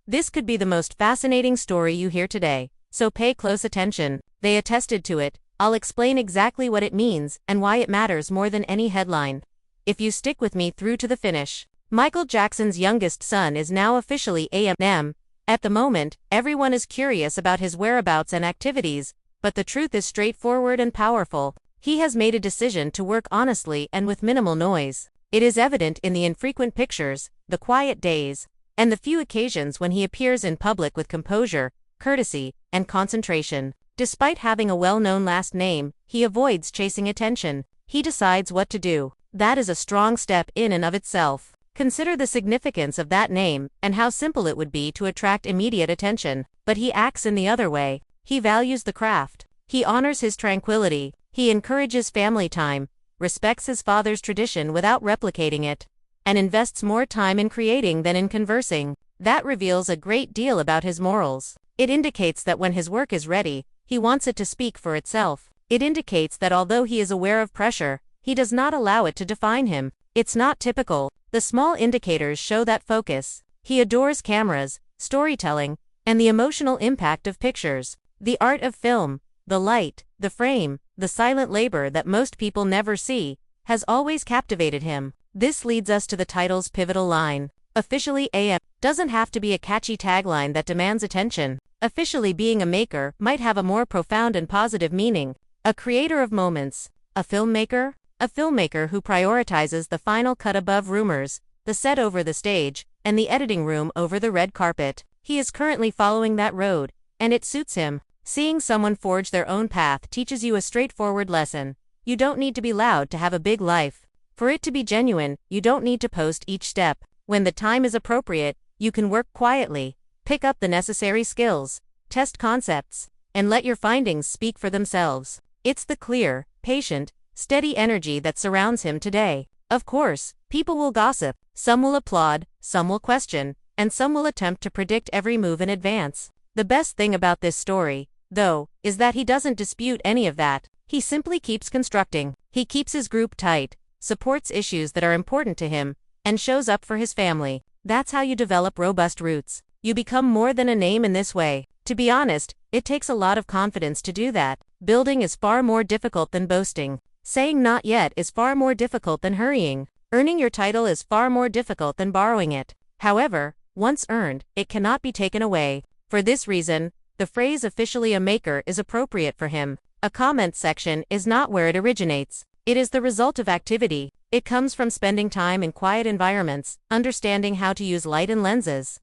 This could be the most fascinating story you hear today, so pay close attention. They attested to it. I'll explain exactly what it means and why it matters more than any headline. If you stick with me through to the finish. Michael Jackson's youngest son is now officially A&M. At the moment, everyone is curious about his whereabouts and activities, but the truth is straightforward and powerful. He has made a decision to work honestly and with minimal noise. It is evident in the infrequent pictures, the quiet days, and the few occasions when he appears in public with composure, courtesy, and concentration. Despite having a well-known last name, he avoids chasing attention. He decides what to do. That is a strong step in and of itself. Consider the significance of that name and how simple it would be to attract immediate attention. But he acts in the other way. He values the craft. He honors his tranquility. He encourages family time, respects his father's tradition without replicating it, and invests more time in creating than in conversing. That reveals a great deal about his morals. It indicates that when his work is ready, he wants it to speak for itself. It indicates that although he is aware of pressure, he does not allow it to define him. It's not typical. The small indicators show that focus. He adores cameras, storytelling, and the emotional impact of pictures. The art of film, the light, the frame, the silent labor that most people never see, has always captivated him. This leads us to the title's pivotal line. Officially AM doesn't have to be a catchy tagline that demands attention. Officially being a maker might have a more profound and positive meaning. A creator of moments. A filmmaker? A filmmaker who prioritizes the final cut above rumors, the set over the stage, and the editing room over the red carpet. He is currently following that road, and it suits him. Seeing someone forge their own path teaches you a straightforward lesson. You don't need to be loud to have a big life. For it to be genuine, you don't need to post each step. When the time is appropriate, you can work quietly, pick up the necessary skills, test concepts, and let your findings speak for themselves. It's the clear, patient, steady energy that surrounds him today. Of course, people will gossip, some will applaud, some will question, and some will attempt to predict every move in advance. The best thing about this story, though, is that he doesn't dispute any of that. He simply keeps constructing. He keeps his group tight, supports issues that are important to him, and shows up for his family. That's how you develop robust roots. You become more than a name in this way. To be honest, it takes a lot of confidence to do that. Building is far more difficult than boasting. Saying not yet is far more difficult than hurrying. Earning your title is far more difficult than borrowing it. However, once earned, it cannot be taken away. For this reason, the phrase officially a maker is appropriate for him. A comment section is not where it originates. It is the result of activity. It comes from spending time in quiet environments, understanding how to use light and lenses,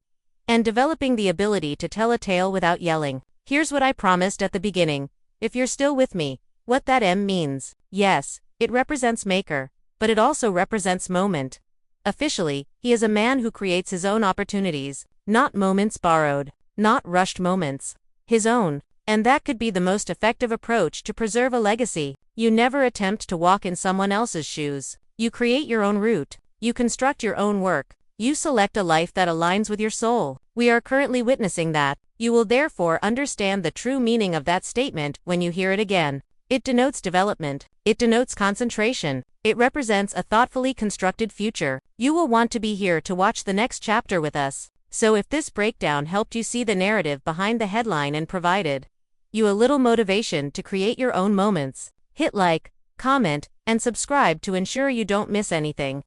and developing the ability to tell a tale without yelling. Here's what I promised at the beginning. If you're still with me, what that M means. Yes, it represents maker, but it also represents moment. Officially, he is a man who creates his own opportunities, not moments borrowed, not rushed moments. His own. And that could be the most effective approach to preserve a legacy. You never attempt to walk in someone else's shoes. You create your own route. You construct your own work. You select a life that aligns with your soul. We are currently witnessing that. You will therefore understand the true meaning of that statement when you hear it again. It denotes development. It denotes concentration. It represents a thoughtfully constructed future. You will want to be here to watch the next chapter with us. So if this breakdown helped you see the narrative behind the headline and provided you a little motivation to create your own moments, hit like, comment, and subscribe to ensure you don't miss anything.